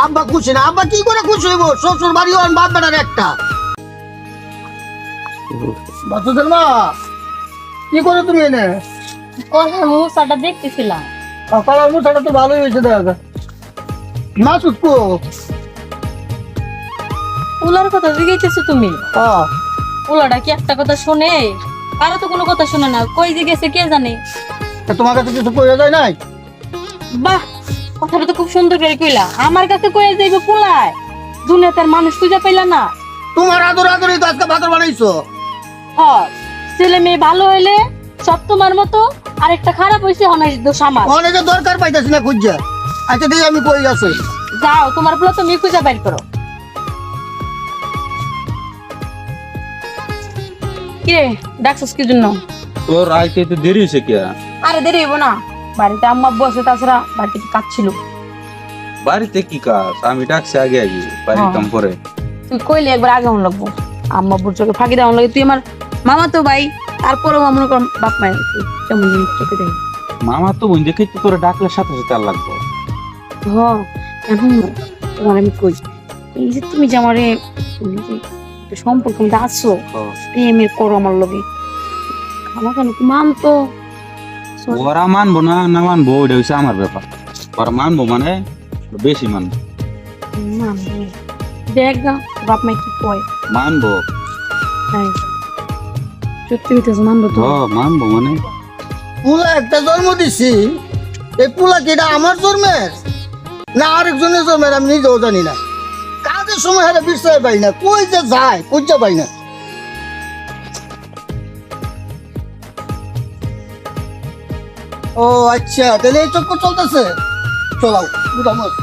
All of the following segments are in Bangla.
আব্বা খুশি না? আব্বা কি করে খুশি হইব? শ্বশুর বাড়ি ওর বাপ বেটার একটা। বাচ্চাদের মা কি করে তুমি এনে? কলার মুসাটা দেখতেছিলাম। সকালের মুঠাটা তো ভালোই হয়েছে দেখা যায়। মা সুতকো উলার কথা জিজ্ঞেস তুমি? হ্যাঁ উলাটা কি একটা কথা শুনে? কারো তো কোনো কথা শুনে না, কই যে গেছে কে জানে। তোমার কাছে কিছু কইয়া যায় নাই? বাহ, কথাটা তো খুব সুন্দর করে কইলা। আমার কাছে কয়ে যাইবে পোলায়, দুনিয়াতে আর মানুষ খুঁজে পাইলা না। তোমার আদর আদরই তো আজকে ভাত বানাইছো। হ্যাঁ, ছেলে মেয়ে ভালো হইলে সব তোমার মতো, আর একটা খারাপ হয়েছে অনেক দোষ আমার। অনেকে দরকার পাইতেছি না খুঁজা। আচ্ছা দেখি আমি কই আছি। যাও, তোমার পোলা তুমি খুঁজে বাইর করো। কিরে ডাকছিস কি জন্য? তোর আইতে তো দেরি হয়েছে কে? আরে দেরি হইব না, বাড়িতে আম্মা বসে, তাছাড়া বাড়িতে কাজ ছিল। বাড়িতে কি কাজ? আমি ডাকছি আগে আগে, বাড়ির কাম করে। তুই কইলে একবার আগে আমার লাগবো, আম্মা বুর চোখে ফাঁকি দেওয়া লাগে। তুই আমার মামা তো ভাই, তারপরেও মনে কর বাপ মায়ের কেমন জিনিস চোখে দেয়। মামা তো বোন দেখে তো তোরা ডাকলে সাথে সাথে আর লাগবো। হ, এখন তোমার আমি কই, এই যে তুমি যে আমারে সম্পর্ক মধ্যে আছো, প্রেমের করো আমার লগে, আমার কেন কি মানতো? ওরা মানবো না না মানবো ওইটা হচ্ছে আমার ব্যাপার। ওরা মানবো মানে বেশি মানবো। মানবো, দেখ গা বাপ মাই কি কয়। মানবো তাই সত্যি হইতেছে, মানবো তো। মানবো মানে পুলা একটা জন্ম দিছি, এই পুলা কি এটা আমার জন্মের না আরেকজনের জন্মের আমি নিজেও জানি না। কাজের সময় হারে বিশ্বাস পাই না, কই যে যায় খুঁজে পাই না। ও আচ্ছা, তাহলে এই চক্কর চলতেছে। চলাও বুঝামস।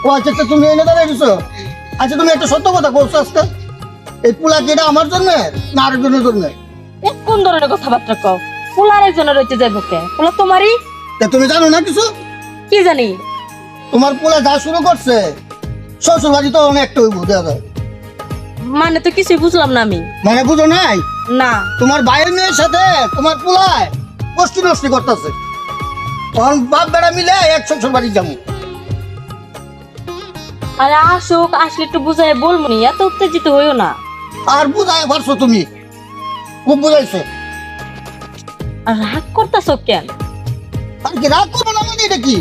ও আচ্ছা আচ্ছা, তুমি এনে দাঁড়াই দিছো। আচ্ছা তুমি একটা সত্য কথা বলছো আজকে, এই পুলা কি এটা আমার জন্মের না আরেকজনের জন্মের? এ কোন ধরনের কথাবার্তা কও? পোলার একজনের রইতে যাইব কে? পোলা তোমারই। তা তুমি জানো না কিছু? কি জানি? তোমার পোলা যা শুরু করছে, শ্বশুর বাড়ি তো অনেকটা হইব দেওয়া যায়। মানে তো কিছুই বুঝলাম না আমি। মানে বুঝো নাই? না, তোমার ভাইয়ের মেয়ের সাথে তোমার পোলায় কষ্টি নষ্টি করতেছে। তখন বাপ বেড়া মিলে এক শ্বশুর বাড়ি যাবো। আরে আসুক, আসলে একটু বুঝাই বলবো নি, এত উত্তেজিত হইও না। আর বুঝায় পারছো তুমি, খুব বুঝাইছো। আর রাগ করতেছ কেন? আর কি রাগ করবো না মানে এটা কি?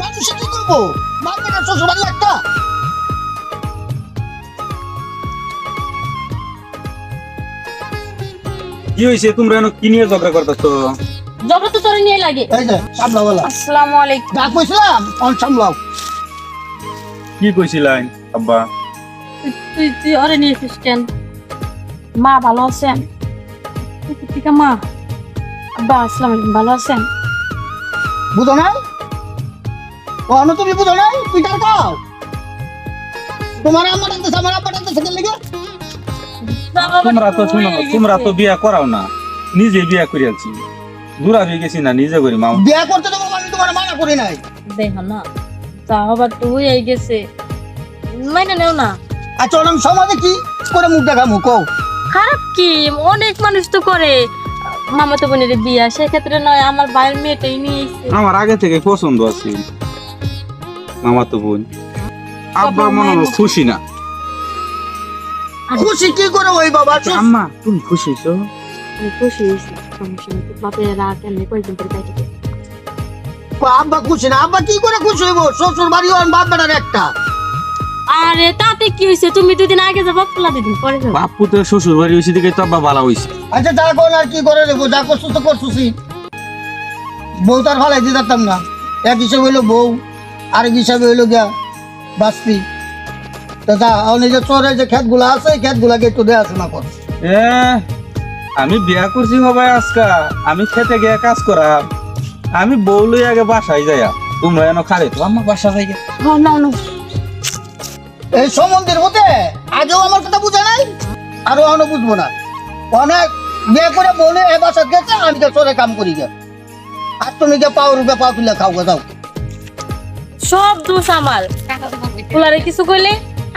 মানুষে কি করবো? বাপ বেড়ার শ্বশুর বাড়ি একটা। কি হয়েছে? তোমরা এনে কি নিয়ে ঝগড়া করতেছো? জব তো তোরে নিয়ে লাগে। এই যে সামলা বলা আসসালামু আলাইকুম। যা কইছিলাম অন সামলাও। কি কইছিলেন আব্বা? তুই ওরে নিয়েছিস কেন? মা ভালো আছেন? ঠিক মা, আব্বা আসসালামু আলাইকুম, ভালো আছেন? বুঝো নাই? অন তুমি বুঝো নাই? তুই কার খাও? তোমার আম্মা টানতেছে, আমার আব্বা টানতেছে কেন লেগে? তোমরা তো শুনো, তোমরা তো বিয়া করাও না, নিজে বিয়া করে আছি। দূরা হয়ে গেছি না, নিজে করি মামা। বিয়া করতে দেবো আমি তোমার মানা করি নাই। দেখো না, যা হবার তো হয়ে গেছে, মাইনা নেও না। আচ্ছা ওরম সমাজে কি করে মুখ দেখামু কও? খারাপ কি? অনেক মানুষ তো করে মামাতো বোনের বিয়া, সেক্ষেত্রে নয় আমার ভাইয়ের মেয়েটাই নিয়ে এসে। আমার আগে থেকে পছন্দ আছে মামা তো বোন। আব্বা মনে হয় খুশি না। খুশি কি করে ওই বাবা? আম্মা তুমি খুশি তো? আমি খুশি হয়েছি, সমস্যা নেই। বাপের রাগ এমনি কয়েকদিন করে কাটে দেয়। আব্বা খুশি না? আব্বা কি করে খুশি হইব? শ্বশুর বাড়ি ওর বাপ বেটার একটা। আরে তাতে কি হয়েছে? তুমি দুদিন আগে যাবো, পোলা দুদিন পরে যাবো। বাপু তো শ্বশুর বাড়ি হয়েছে দিকে তো আব্বা ভালো হয়েছে। আচ্ছা যা কোন আর কি করে দেবো, যা করছো তো করছোছি। বউ তার ভালাই দিয়ে যেতাম না। এক হিসাবে হইলো বউ, আরেক হিসাবে হইলো গিয়া বাস্তি। তো যা নিজের চরে যে ক্ষেত গুলা আছে, এই ক্ষেত গুলাকে একটু দেখাশোনা কর। আমি বিয়া করছি সবাই আজকা, আমি খেতে গিয়ে কাজ করা, আমি বউ লই আগে বাসায় যাইয়া তোমরা এনে খালি তো আমার বাসা যাই। না না, এই সম্বন্ধের মধ্যে আগেও আমার কথা বুঝে নাই, আরো অন্য বুঝবো না। অনেক বিয়ে করে বলে এ বাসা গেছে, আমি তো চরে কাম করি গে। আর তুমি গিয়ে পাও রূপে পাও তুলে খাও গে, যাও। সব দোষ আমার। পোলারে কিছু কইলে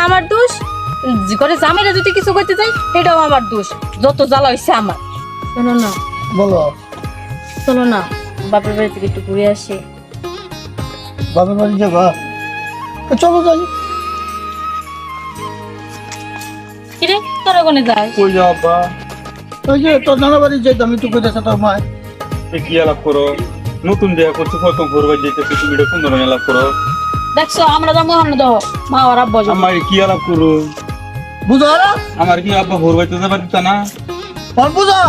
আমার দোষ, করে জামাইরা যদি কিছু করতে যাই এটাও আমার দোষ। যত জ্বালা হয়েছে আমার। শোনো না, বলো। চলো না বাপের বাড়ি থেকে একটু ঘুরে আসি। বাবার বাড়ি যাবা তো চলো যাই। কিরে তোর ওখানে যাই কই যাও আব্বা? ওই যে তোর নানা বাড়ি যেতাম একটু কইতেছে তোর মায়। এ কি আলাপ করো? নতুন বিয়া করছো, প্রথম ঘুরবার যেতেছি, তুমি এটা কোন ধরনের আলাপ করো? দেখছো আমরা যাবো আমরা তো মা আর আব্বা যাবো। আমার কি আলাপ করো? বুঝো না আমার কি আব্বা ঘুরবাইতে যাবার দিতা না? বুঝো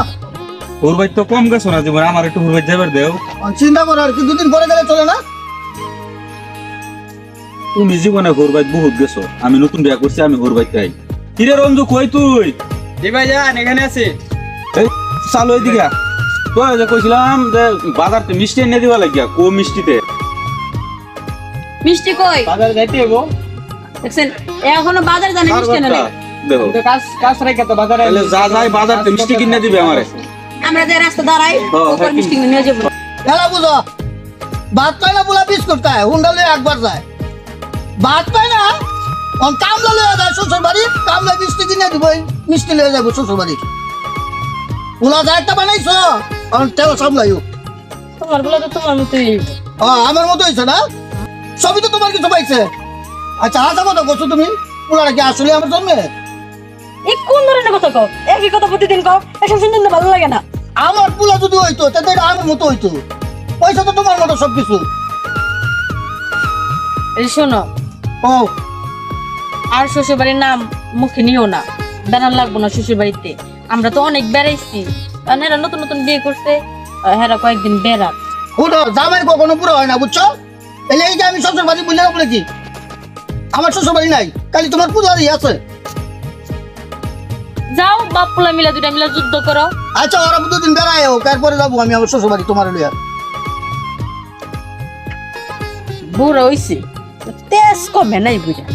ঘুরবাই তো কম গেছো না জীবন, আমার একটু ঘুরবাই যাবার দেও। চিন্তা করো আর কি, দুদিন পরে গেলে চলে না? তুমি জীবনে ঘুরবাই বহুত গেছো, আমি নতুন বিয়া করছি, আমি ঘুরবাই চাই। কিরে রঞ্জু কই তুই? জি ভাইজান এখানে আছি। এই চালু এইদিকে তো যে কইছিলাম যে বাজারতে মিষ্টি এনে দিবা লাগিয়া, কো মিষ্টিতে মিষ্টি কই বাজার যাইতে হইব। দেখছেন এখনো বাজার জানে মিষ্টি না বাজারটা দেখো, কিন্তু কাজ রেখে তো বাজারে তাহলে যা যাই বাজারতে মিষ্টি কিনে দিবে আমারে। আমরা যে রাস্তা দাঁড়াই ওপর মিষ্টি কিনে নিয়ে যাবো। এলা বুঝো ভাত পায় না বলে বিস্কুট খায়, হুন্ডা লয়ে একবার যায়। ভাত পায় না কামলা লয়ে যায় শ্বশুর বাড়ি, কামলা মিষ্টি কিনে দিব, মিষ্টি লয়ে যাবো শ্বশুর বাড়ি। ওলা যা একটা বানাইছো তেল সামলাইও। তোমার বলে তো তোমার মতোই। আমার মতো হয়েছে না, সবই তো তোমার কিছু পাইছে। আচ্ছা আশা কথা করছো তুমি, ওনারা কি আসলে আমার জন্মে? এই কোন ধরনের কথা কও? একই কথা প্রতিদিন কও, এসব শুনতে না ভালো লাগে না। আমার পোলা যদি হইতো তাতে এটা আমার মতো হইতো, পয়সা তো তোমার মতো সবকিছু। এই শোনো ও আর শ্বশুর বাড়ির নাম মুখে নিও না, বেড়ান লাগবো না শ্বশুর বাড়িতে। আমরা তো অনেক বেড়াইছি, কারণ এরা নতুন নতুন বিয়ে করছে, হেরা কয়েকদিন বেড়াক। ওটা জামাই কখনো পুরো হয় না বুঝছো? এলে এই যে আমি শ্বশুর বাড়ি বুঝলে বলেছি, আমার শ্বশুর বাড়ি নাই, খালি তোমার পূজারই আছে। যাও বাপ পোলা মিলা দুইটা মিলা যুদ্ধ করো। আচ্ছা ওরা দুদিন বেড়ায় হোক, এরপরে যাবো আমি আমার শ্বশুর বাড়ি তোমার লইয়া। বুড়া হইছে তেজ কমে নাই বুঝা,